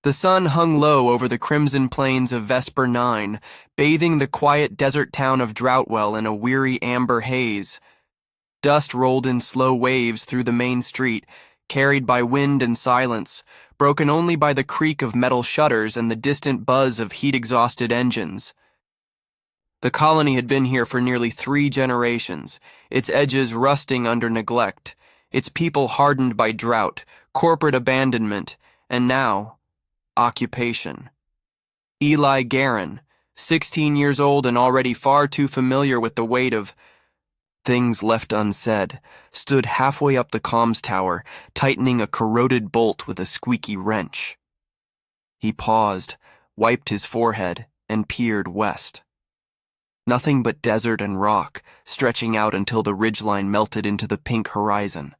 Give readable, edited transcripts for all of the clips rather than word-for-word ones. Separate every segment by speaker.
Speaker 1: The sun hung low over the crimson plains of Vesper 9, bathing the quiet desert town of Droughtwell in a weary amber haze. Dust rolled in slow waves through the main street, carried by wind and silence, broken only by the creak of metal shutters and the distant buzz of heat-exhausted engines. The colony had been here for nearly 3 generations, its edges rusting under neglect, its people hardened by drought, corporate abandonment, and now, occupation. Eli Guerin, 16 years old and already far too familiar with the weight of things left unsaid, stood halfway up the comms tower, tightening a corroded bolt with a squeaky wrench. He paused, wiped his forehead, and peered west. Nothing but desert and rock, stretching out until the ridgeline melted into the pink horizon.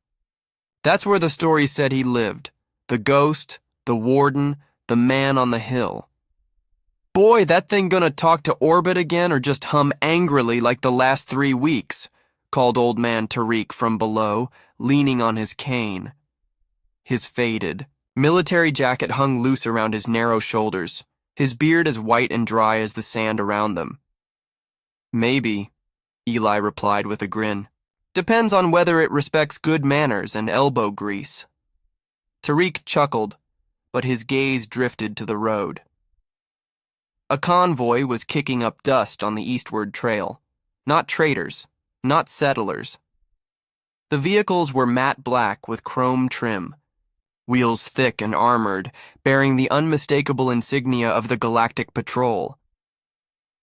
Speaker 1: That's where the story said he lived. The ghost, the warden, the man on the hill. Boy, that thing gonna talk to Orbit again or just hum angrily like the last 3 weeks, called old man Tariq from below, leaning on his cane. His faded, military jacket hung loose around his narrow shoulders, his beard as white and dry as the sand around them. Maybe, Eli replied with a grin. Depends on whether it respects good manners and elbow grease. Tariq chuckled, but his gaze drifted to the road. A convoy was kicking up dust on the eastward trail. Not traders, not settlers. The vehicles were matte black with chrome trim, wheels thick and armored, bearing the unmistakable insignia of the Galactic Patrol.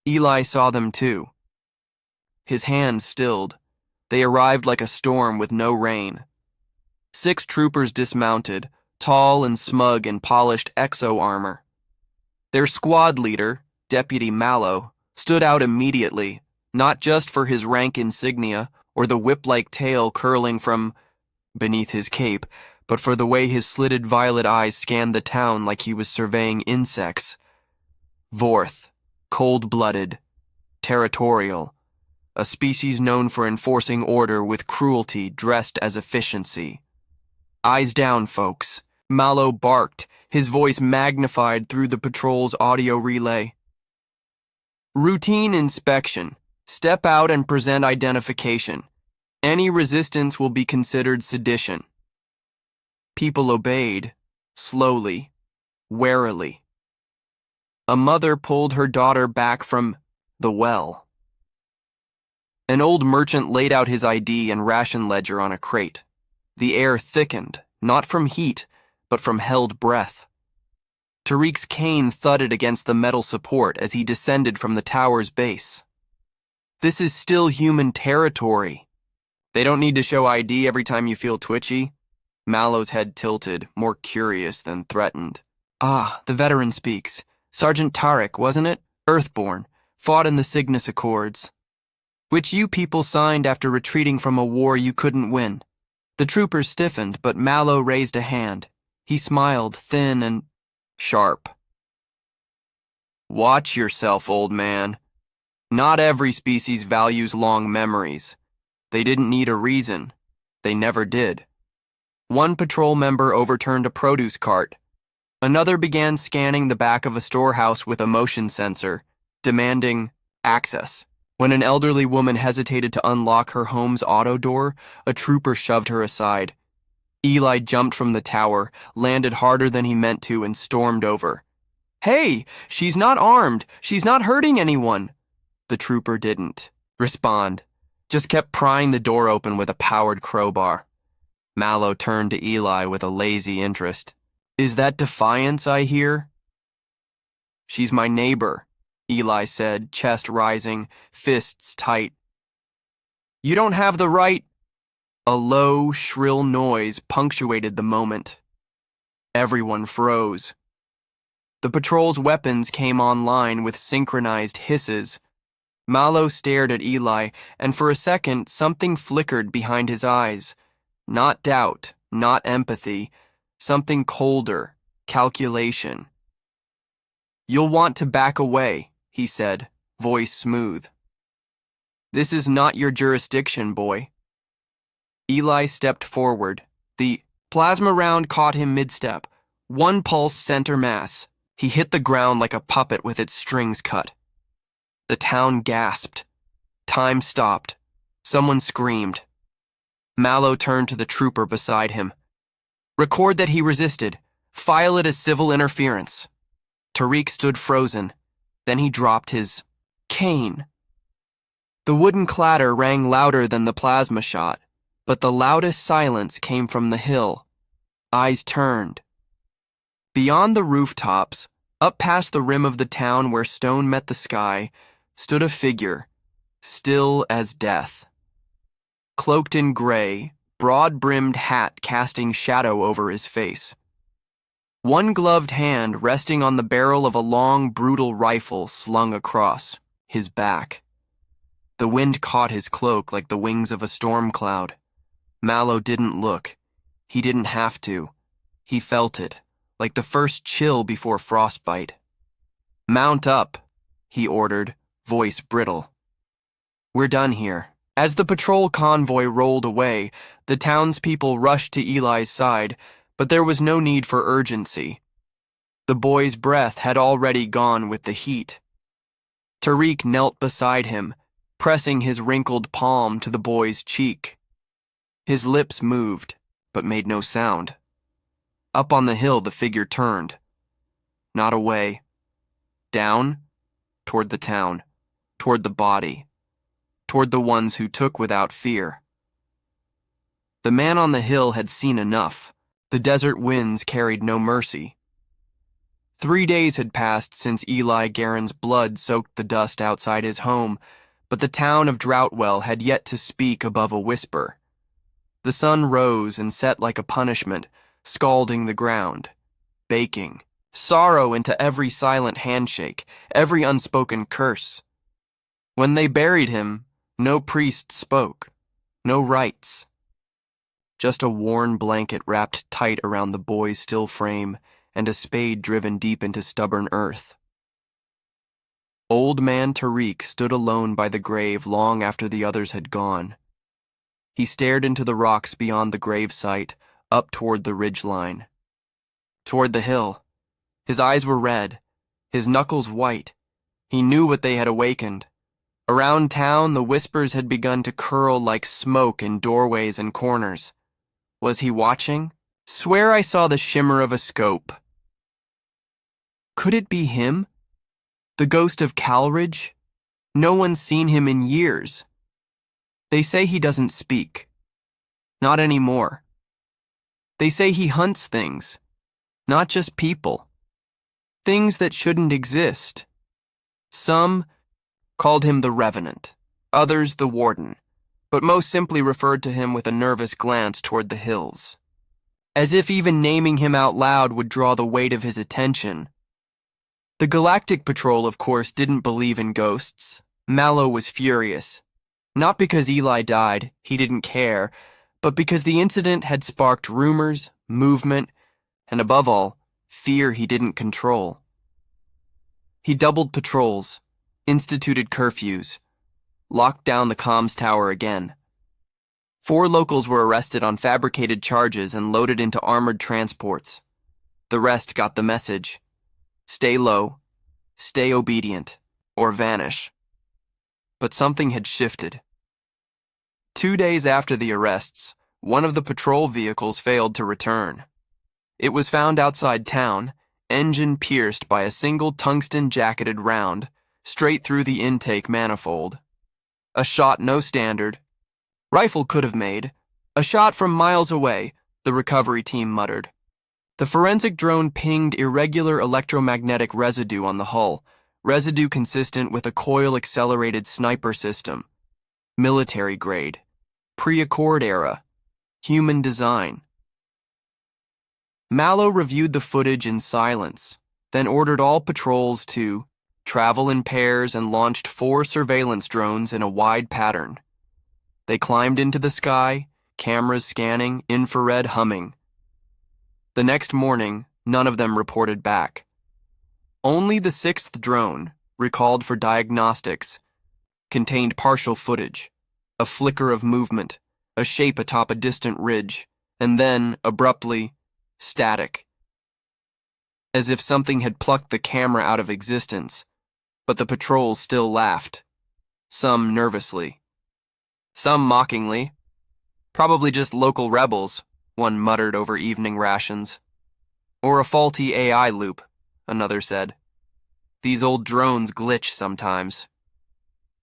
Speaker 1: Eli saw them too. His hand stilled. They arrived like a storm with no rain. 6 troopers dismounted, tall and smug in polished exo armor. Their squad leader, Deputy Mallow, stood out immediately, not just for his rank insignia or the whip-like tail curling from beneath his cape, but for the way his slitted violet eyes scanned the town like he was surveying insects. Vorth, cold-blooded, territorial, a species known for enforcing order with cruelty dressed as efficiency. Eyes down, folks. Mallow barked, his voice magnified through the patrol's audio relay. Routine inspection. Step out and present identification. Any resistance will be considered sedition. People obeyed, slowly, warily. A mother pulled her daughter back from the well. An old merchant laid out his ID and ration ledger on a crate. The air thickened, not from heat, but from held breath. Tariq's cane thudded against the metal support as he descended from the tower's base. This is still human territory. They don't need to show ID every time you feel twitchy. Mallow's head tilted, more curious than threatened. Ah, the veteran speaks. Sergeant Tarek, wasn't it? Earthborn. Fought in the Cygnus Accords, which you people signed after retreating from a war you couldn't win. The troopers stiffened, but Mallow raised a hand. He smiled, thin and sharp. Watch yourself, old man. Not every species values long memories. They didn't need a reason. They never did. One patrol member overturned a produce cart. Another began scanning the back of a storehouse with a motion sensor, demanding access. When an elderly woman hesitated to unlock her home's auto door, a trooper shoved her aside. Eli jumped from the tower, landed harder than he meant to, and stormed over. Hey, she's not armed. She's not hurting anyone. The trooper didn't respond, just kept prying the door open with a powered crowbar. Mallow turned to Eli with a lazy interest. Is that defiance I hear? She's my neighbor, Eli said, chest rising, fists tight. You don't have the right. A low, shrill noise punctuated the moment. Everyone froze. The patrol's weapons came online with synchronized hisses. Mallow stared at Eli, and for a second something flickered behind his eyes. Not doubt, not empathy, something colder, calculation. You'll want to back away, he said, voice smooth. This is not your jurisdiction, boy. Eli stepped forward. The plasma round caught him mid-step. One pulse center mass. He hit the ground like a puppet with its strings cut. The town gasped. Time stopped. Someone screamed. Mallow turned to the trooper beside him. Record that he resisted. File it as civil interference. Tariq stood frozen. Then he dropped his cane. The wooden clatter rang louder than the plasma shot, but the loudest silence came from the hill. Eyes turned. Beyond the rooftops, up past the rim of the town where stone met the sky, stood a figure, still as death. Cloaked in gray, broad-brimmed hat casting shadow over his face. One gloved hand resting on the barrel of a long, brutal rifle slung across his back. The wind caught his cloak like the wings of a storm cloud. Mallow didn't look. He didn't have to. He felt it, like the first chill before frostbite. "Mount up," he ordered, voice brittle. "We're done here." As the patrol convoy rolled away, the townspeople rushed to Eli's side, but there was no need for urgency. The boy's breath had already gone with the heat. Tariq knelt beside him, pressing his wrinkled palm to the boy's cheek. His lips moved, but made no sound. Up on the hill, the figure turned. Not away. Down, toward the town, toward the body, toward the ones who took without fear. The man on the hill had seen enough. The desert winds carried no mercy. 3 days had passed since Eli Garen's blood soaked the dust outside his home, but the town of Droughtwell had yet to speak above a whisper. The sun rose and set like a punishment, scalding the ground, baking sorrow into every silent handshake, every unspoken curse. When they buried him, no priest spoke, no rites. Just a worn blanket wrapped tight around the boy's still frame and a spade driven deep into stubborn earth. Old man Tariq stood alone by the grave long after the others had gone. He stared into the rocks beyond the grave site, up toward the ridgeline. Toward the hill. His eyes were red, his knuckles white. He knew what they had awakened. Around town, the whispers had begun to curl like smoke in doorways and corners. Was he watching? Swear I saw the shimmer of a scope. Could it be him? The ghost of Calridge? No one's seen him in years. They say he doesn't speak. Not anymore. They say he hunts things, not just people. Things that shouldn't exist. Some called him the Revenant, others the Warden, but most simply referred to him with a nervous glance toward the hills. As if even naming him out loud would draw the weight of his attention. The Galactic Patrol, of course, didn't believe in ghosts. Mallow was furious. Not because Eli died, he didn't care, but because the incident had sparked rumors, movement, and above all, fear he didn't control. He doubled patrols, instituted curfews, locked down the comms tower again. 4 locals were arrested on fabricated charges and loaded into armored transports. The rest got the message. Stay low, stay obedient, or vanish. But something had shifted. 2 days after the arrests, one of the patrol vehicles failed to return. It was found outside town, engine pierced by a single tungsten-jacketed round, straight through the intake manifold. A shot no standard. Rifle could have made. A shot from miles away, the recovery team muttered. The forensic drone pinged irregular electromagnetic residue on the hull, residue consistent with a coil-accelerated sniper system. Military grade. Pre-Accord era. Human design. Mallow reviewed the footage in silence, then ordered all patrols to travel in pairs and launched 4 surveillance drones in a wide pattern. They climbed into the sky, cameras scanning, infrared humming. The next morning, none of them reported back. Only the 6th drone, recalled for diagnostics, contained partial footage, a flicker of movement, a shape atop a distant ridge, and then, abruptly, static. as if something had plucked the camera out of existence, but the patrols still laughed, some nervously, some mockingly. Probably just local rebels, one muttered over evening rations. Or a faulty AI loop, another said. These old drones glitch sometimes.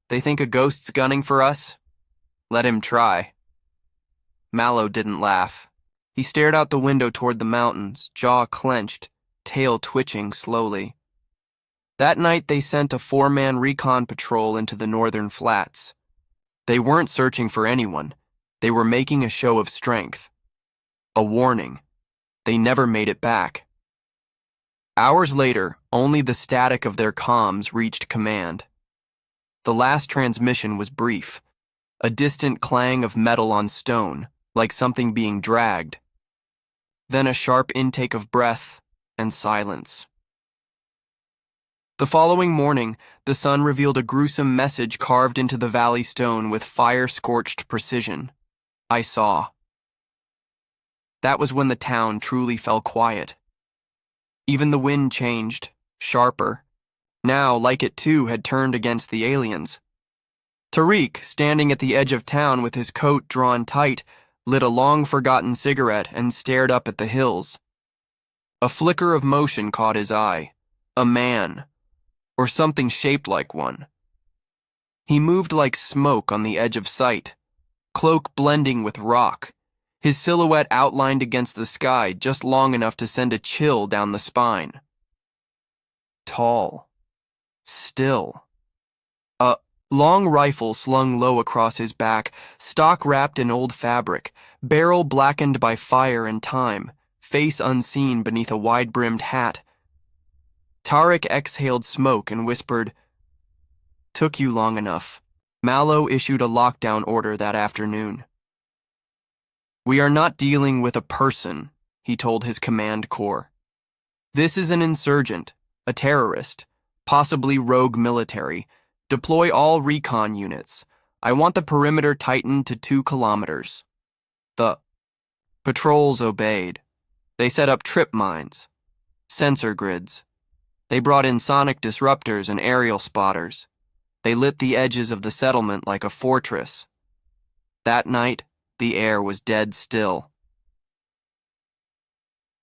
Speaker 1: They think a ghost's gunning for us? Let him try. Mallow didn't laugh. He stared out the window toward the mountains, jaw clenched, tail twitching slowly. That night they sent a 4-man recon patrol into the northern flats. They weren't searching for anyone. They were making a show of strength. A warning. They never made it back. Hours later, only the static of their comms reached command. The last transmission was brief, a distant clang of metal on stone, like something being dragged. Then a sharp intake of breath and silence. The following morning, the sun revealed a gruesome message carved into the valley stone with fire-scorched precision. I saw. That was when the town truly fell quiet. Even the wind changed, sharper. Now, like it too, had turned against the aliens. Tariq, standing at the edge of town with his coat drawn tight, lit a long-forgotten cigarette and stared up at the hills. A flicker of motion caught his eye. A man. Or something shaped like one. He moved like smoke on the edge of sight, cloak blending with rock, his silhouette outlined against the sky just long enough to send a chill down the spine. Tall. Still. A long rifle slung low across his back, stock wrapped in old fabric, barrel blackened by fire and time, face unseen beneath a wide-brimmed hat. Tariq exhaled smoke and whispered, "Took you long enough." Mallow issued a lockdown order that afternoon. "We are not dealing with a person," he told his command corps. "This is an insurgent, a terrorist, possibly rogue military. Deploy all recon units. I want the perimeter tightened to 2 kilometers. The patrols obeyed. They set up trip mines, sensor grids. They brought in sonic disruptors and aerial spotters. They lit the edges of the settlement like a fortress. That night, the air was dead still.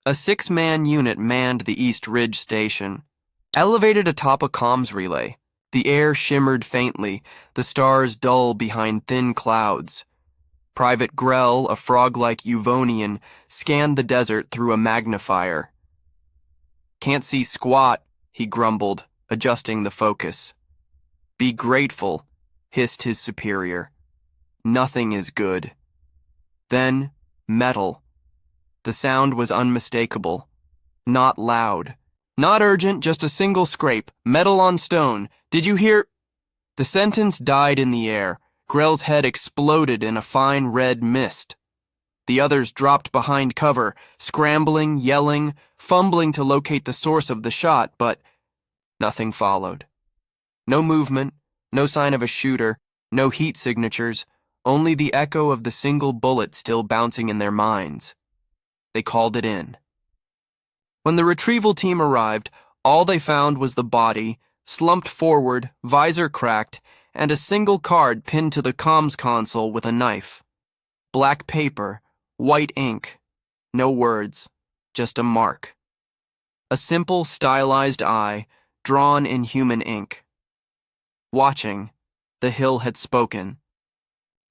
Speaker 1: A 6-man unit manned the East Ridge station. Elevated atop a comms relay, the air shimmered faintly, the stars dull behind thin clouds. Private Grell, a frog-like Euvonian, scanned the desert through a magnifier. "Can't see squat," he grumbled, adjusting the focus. "Be grateful," hissed his superior. "Nothing is good." Then, metal. The sound was unmistakable. Not loud. Not urgent, just a single scrape. Metal on stone. "Did you hear?" The sentence died in the air. Grell's head exploded in a fine red mist. The others dropped behind cover, scrambling, yelling, fumbling to locate the source of the shot, but nothing followed. No movement, no sign of a shooter, no heat signatures, only the echo of the single bullet still bouncing in their minds. They called it in. When the retrieval team arrived, all they found was the body, slumped forward, visor cracked, and a single card pinned to the comms console with a knife. Black paper, white ink, no words, just a mark. A simple, stylized eye, drawn in human ink. Watching, the hill had spoken.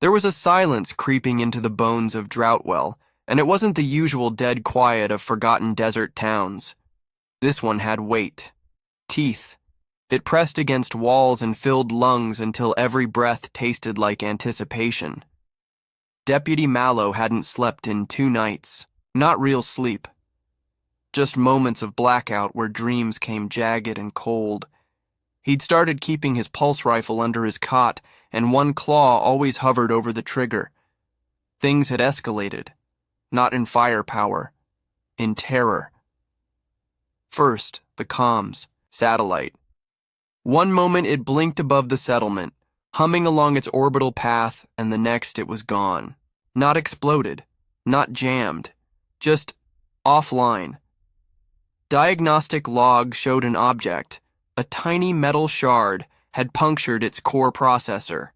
Speaker 1: There was a silence creeping into the bones of Droughtwell, and it wasn't the usual dead quiet of forgotten desert towns. This one had weight, teeth. It pressed against walls and filled lungs until every breath tasted like anticipation. Deputy Mallow hadn't slept in 2 nights, not real sleep. Just moments of blackout where dreams came jagged and cold. He'd started keeping his pulse rifle under his cot, and one claw always hovered over the trigger. Things had escalated, not in firepower, in terror. First, the comms, satellite. One moment it blinked above the settlement, humming along its orbital path, and the next it was gone. Not exploded, not jammed, just offline. Diagnostic log showed an object. A tiny metal shard had punctured its core processor.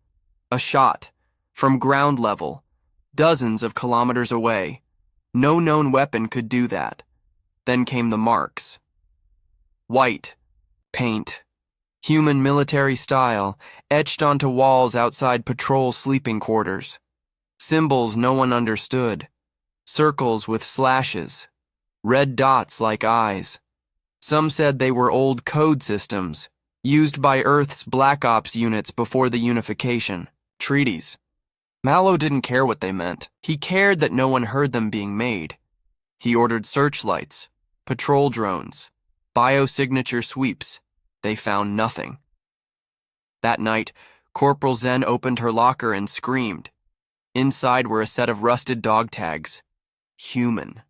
Speaker 1: A shot, from ground level, dozens of kilometers away. No known weapon could do that. Then came the marks. White, paint, human military style, etched onto walls outside patrol sleeping quarters. Symbols no one understood. Circles with slashes. Red dots like eyes. Some said they were old code systems, used by Earth's Black Ops units before the unification. Treaties. Mallow didn't care what they meant. He cared that no one heard them being made. He ordered searchlights, patrol drones, biosignature sweeps. They found nothing. That night, Corporal Zen opened her locker and screamed. Inside were a set of rusted dog tags. Human.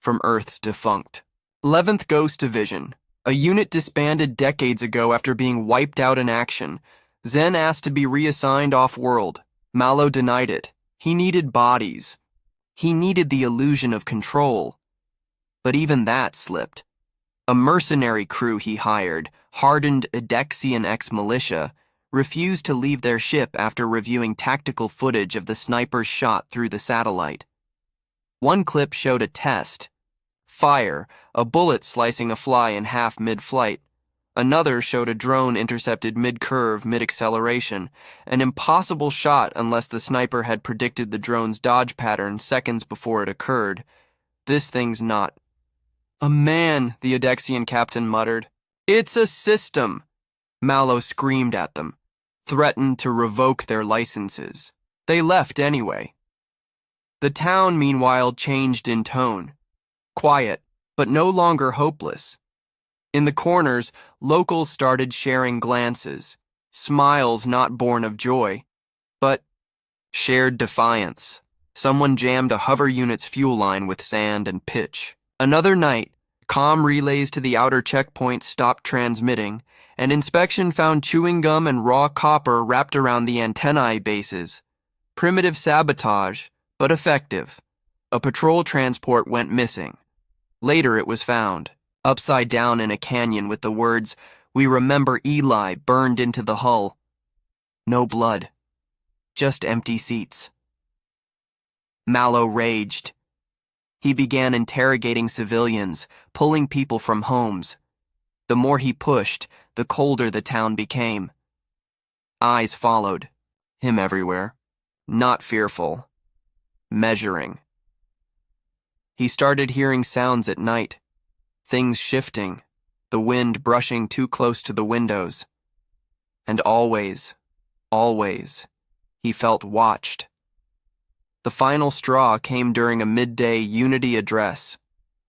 Speaker 1: From Earth's defunct. 11th Ghost Division, a unit disbanded decades ago after being wiped out in action. Zen asked to be reassigned off-world. Mallow denied it. He needed bodies. He needed the illusion of control. But even that slipped. A mercenary crew he hired, hardened Edexian ex-militia, refused to leave their ship after reviewing tactical footage of the sniper's shot through the satellite. One clip showed a test. Fire, a bullet slicing a fly in half mid-flight. Another showed a drone intercepted mid-curve, mid-acceleration, an impossible shot unless the sniper had predicted the drone's dodge pattern seconds before it occurred. This thing's not. A man, the Edexian captain muttered. It's a system. Mallow screamed at them, threatened to revoke their licenses. They left anyway. The town, meanwhile, changed in tone. Quiet, but no longer hopeless. In the corners, locals started sharing glances, smiles not born of joy, but shared defiance. Someone jammed a hover unit's fuel line with sand and pitch. Another night, comm relays to the outer checkpoint stopped transmitting, and inspection found chewing gum and raw copper wrapped around the antennae bases. Primitive sabotage, but effective. A patrol transport went missing. Later it was found, upside down in a canyon with the words, "We remember Eli," burned into the hull. No blood. Just empty seats. Mallow raged. He began interrogating civilians, pulling people from homes. The more he pushed, the colder the town became. Eyes followed. Him everywhere. Not fearful. Measuring. He started hearing sounds at night. Things shifting, the wind brushing too close to the windows. And always, he felt watched. The final straw came during a midday unity address,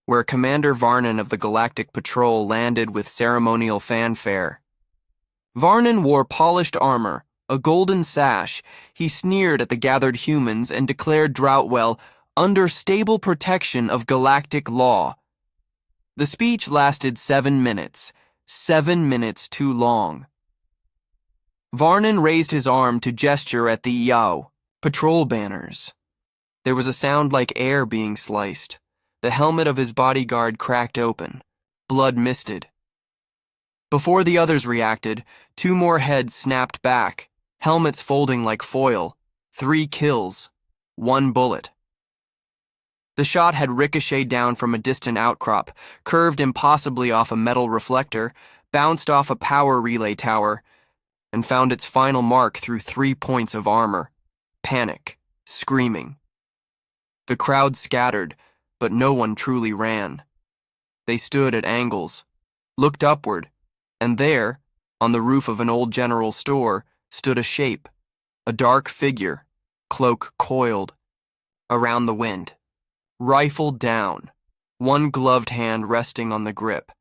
Speaker 1: where Commander Varnon of the Galactic Patrol landed with ceremonial fanfare. Varnon wore polished armor, a golden sash. He sneered at the gathered humans and declared Droughtwell under stable protection of galactic law. The speech lasted 7 minutes. 7 minutes too long. Varnon raised his arm to gesture at the YAO, patrol banners. There was a sound like air being sliced. The helmet of his bodyguard cracked open. Blood misted. Before the others reacted, 2 more heads snapped back, helmets folding like foil. 3 kills. 1 bullet. The shot had ricocheted down from a distant outcrop, curved impossibly off a metal reflector, bounced off a power relay tower, and found its final mark through 3 points of armor. Panic. Screaming. The crowd scattered, but no one truly ran. They stood at angles, looked upward, and there, on the roof of an old general store, stood a shape, a dark figure, cloak coiled, around the wind. Rifle down, one gloved hand resting on the grip,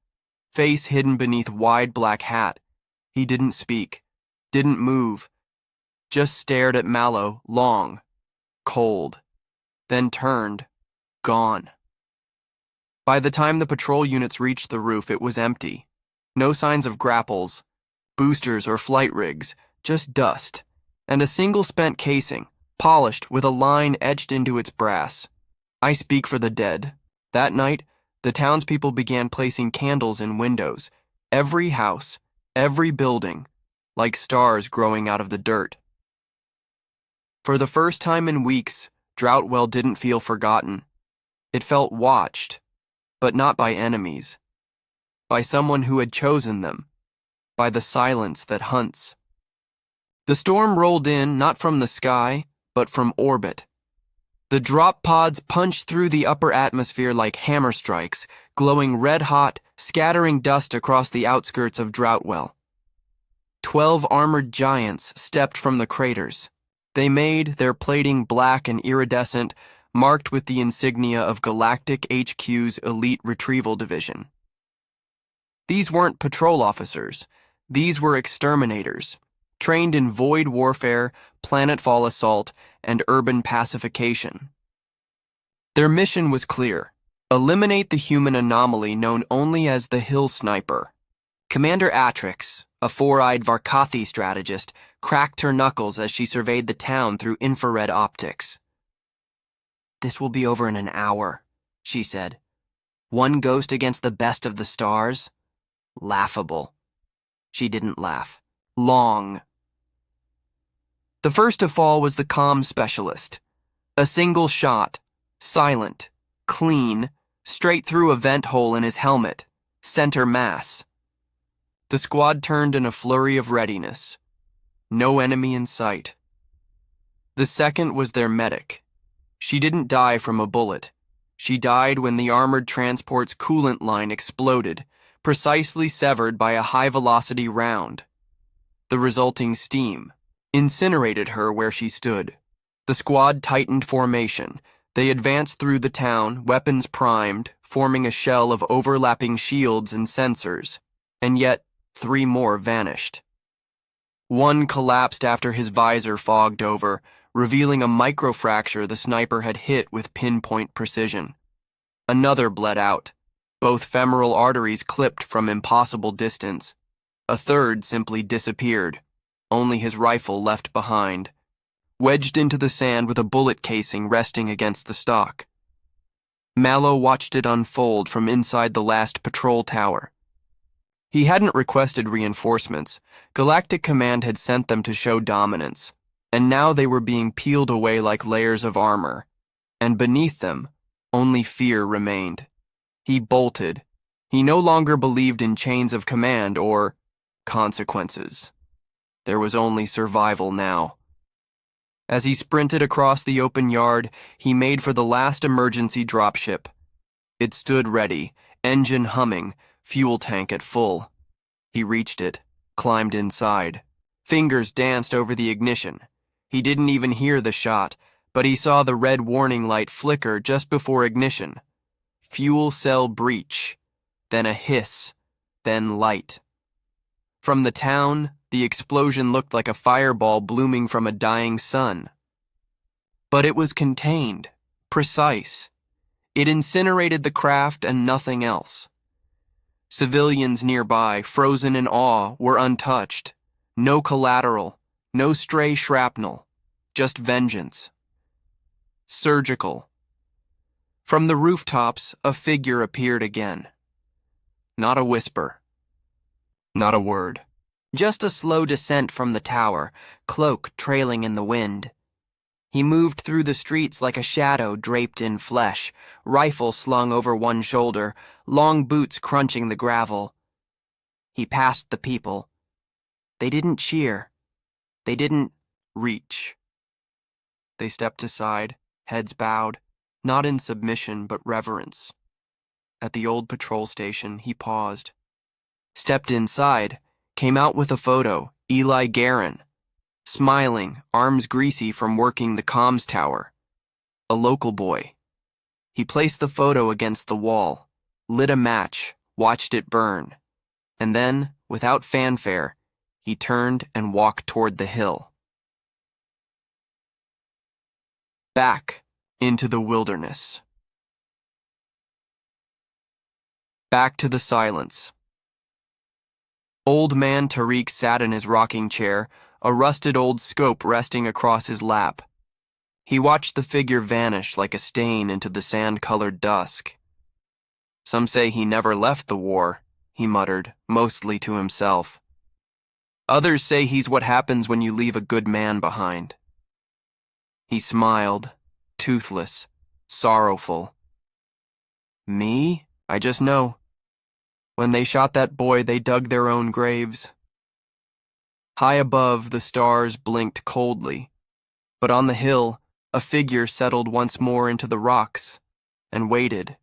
Speaker 1: face hidden beneath wide black hat. He didn't speak, didn't move, just stared at Mallow, long, cold, then turned, gone. By the time the patrol units reached the roof, it was empty. No signs of grapples, boosters or flight rigs, just dust, and a single spent casing, polished with a line etched into its brass. I speak for the dead. That night, The townspeople began placing candles in windows, every house, every building, like stars growing out of the dirt. For the first time in weeks, Droughtwell didn't feel forgotten. It felt watched, but not by enemies. By someone who had chosen them. By the silence that hunts. The storm rolled in not from the sky, but from orbit. The drop pods punched through the upper atmosphere like hammer strikes, glowing red-hot, scattering dust across the outskirts of Droughtwell. 12 armored giants stepped from the craters. They made their plating black and iridescent, marked with the insignia of Galactic HQ's Elite Retrieval Division. These weren't patrol officers. These were exterminators, trained in void warfare, planetfall assault, and urban pacification. Their mission was clear: eliminate the human anomaly known only as the Hill Sniper. Commander Atrix, a four-eyed Varkathi strategist, cracked her knuckles as she surveyed the town through infrared optics. "This will be over in an hour," she said. "One ghost against the best of the stars? Laughable." She didn't laugh. Long. The first to fall was the comm specialist. A single shot, silent, clean, straight through a vent hole in his helmet, center mass. The squad turned in a flurry of readiness. No enemy in sight. The second was their medic. She didn't die from a bullet. She died when the armored transport's coolant line exploded, precisely severed by a high-velocity round. The resulting steam incinerated her where she stood. The squad tightened formation. They advanced through the town, weapons primed, forming a shell of overlapping shields and sensors. And yet, 3 more vanished. One collapsed after his visor fogged over, revealing a microfracture the sniper had hit with pinpoint precision. Another bled out, both femoral arteries clipped from impossible distance. A third simply disappeared, only his rifle left behind, wedged into the sand with a bullet casing resting against the stock. Mallow watched it unfold from inside the last patrol tower. He hadn't requested reinforcements. Galactic Command had sent them to show dominance, and now they were being peeled away like layers of armor, and beneath them, only fear remained. He bolted. He no longer believed in chains of command or consequences. There was only survival now. As he sprinted across the open yard, he made for the last emergency dropship. It stood ready, engine humming, fuel tank at full. He reached it, climbed inside. Fingers danced over the ignition. He didn't even hear the shot, but he saw the red warning light flicker just before ignition. Fuel cell breach, then a hiss, then light. From the town, the explosion looked like a fireball blooming from a dying sun. But it was contained, precise. It incinerated the craft and nothing else. Civilians nearby, frozen in awe, were untouched. No collateral, no stray shrapnel, just vengeance. Surgical. From the rooftops, a figure appeared again. Not a whisper. Not a word. Just a slow descent from the tower, cloak trailing in the wind. He moved through the streets like a shadow draped in flesh, rifle slung over one shoulder, long boots crunching the gravel. He passed the people. They didn't cheer. They didn't reach. They stepped aside, heads bowed, not in submission but reverence. At the old patrol station, he paused. Stepped inside, came out with a photo, Eli Guerin, smiling, arms greasy from working the comms tower. A local boy. He placed the photo against the wall, lit a match, watched it burn, and then, without fanfare, he turned and walked toward the hill. Back into the wilderness. Back to the silence. Old man Tariq sat in his rocking chair, a rusted old scope resting across his lap. He watched the figure vanish like a stain into the sand-colored dusk. Some say he never left the war, he muttered, mostly to himself. Others say he's what happens when you leave a good man behind. He smiled, toothless, sorrowful. Me? I just know. When they shot that boy, they dug their own graves. High above, the stars blinked coldly, but on the hill, a figure settled once more into the rocks and waited,